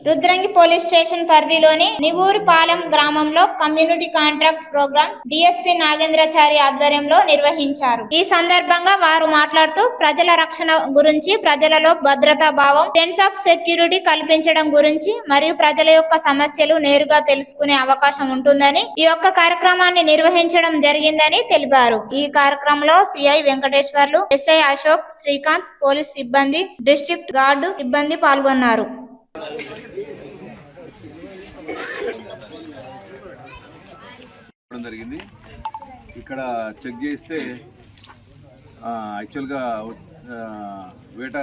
Rudrangi police station పరిధిలోని నివూరుపాలెం గ్రామంలో community contract program DSP Nagendrachari ఆధ్వర్యంలో నిర్వహించారు. ఈ సందర్భంగా వారు మాట్లాడుతూ ప్రజల రక్షణ గురించి, ప్రజలలో భద్రతా భావం, సెన్స్ ఆఫ్ సెక్యూరిటీ కల్పించడం గురించి మరియు ప్రజల యొక్క సమస్యలు నేరుగా తెలుసుకునే అవకాశం ఉంటుందని ఈ యొక్క కార్యక్రమాన్ని నిర్వహించడం జరిగిందని తెలిపారు. ఈ కార్యక్రమంలో CI Venkateswarlu, SI Ashok, Srikanth, police సిబ్బంది, డిస్ట్రిక్ట్ గార్డు సిబ్బంది పాల్గొన్నారు. జరిగింది ఇక్కడ చెక్ చేస్తే యాక్చువల్గా వేట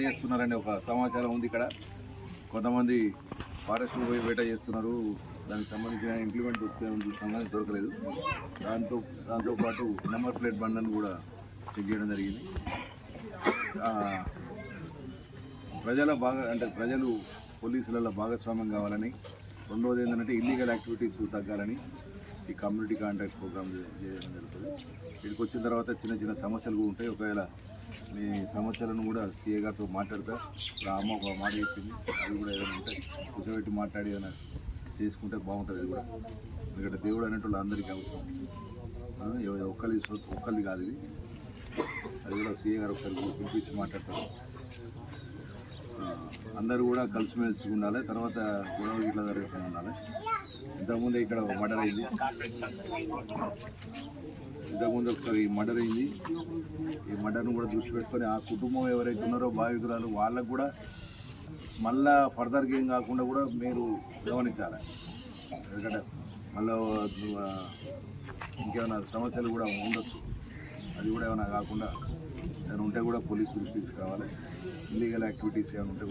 చేస్తున్నారనే ఒక సమాచారం ఉంది. ఇక్కడ కొంతమంది ఫారెస్ట్ పోయి వేట చేస్తున్నారు, దానికి సంబంధించిన ఇంప్లిమెంట్ చూసినాం కానీ దొరకలేదు. దాంతోపాటు నెంబర్ ప్లేట్ బండ్లను కూడా చెక్ చేయడం జరిగింది. ప్రజలు పోలీసులలో భాగస్వామ్యం కావాలని, రెండవది ఏంటంటే ఇల్లీగల్ యాక్టివిటీస్ తగ్గాలని ఈ కమ్యూనిటీ కాంట్రాక్ట్ ప్రోగ్రామ్ చేయడం జరుగుతుంది. ఇక్కడికి వచ్చిన తర్వాత చిన్న చిన్న సమస్యలు కూడా ఉంటాయి. ఒకవేళ మీ సమస్యలను కూడా సీఏ గారితో మాట్లాడతా, అమ్మ ఒక మాట చెప్పింది, అవి కూడా ఏదైనా ఉంటాయి కూర్చోబెట్టి మాట్లాడి ఏదైనా చేసుకుంటే బాగుంటుంది. అది కూడా ఎందుకంటే దేవుడు అనేటోళ్ళు అందరికీ అవసరం, ఒక్కరిది కాదు ఇది. అది కూడా సీఏ గారు ఒకసారి పిలిపించి మాట్లాడతారు. అందరూ కూడా కలిసిమెలిసి ఉండాలి, తర్వాత గొడవ ఇట్లా జరగకుండా ఉండాలి. ఇంతకుముందు ఇక్కడ మర్డర్ అయింది, ఒకసారి మర్డర్ అయింది. ఈ మర్డర్ను కూడా దృష్టి పెట్టుకొని ఆ కుటుంబం ఎవరైతే ఉన్నారో బాధితురాలు వాళ్ళకు కూడా మళ్ళా ఫర్దర్గా ఏం కాకుండా కూడా మీరు గమనించాలి. ఎందుకంటే మళ్ళీ ఇంకేమైనా సమస్యలు కూడా ఉండొచ్చు, అది కూడా ఏమైనా కాకుండా ఏమైనా ఉంటే కూడా పోలీస్ దృష్టి తీసుకోవాలి. ఇల్లీగల్ యాక్టివిటీస్ ఏమైనా ఉంటే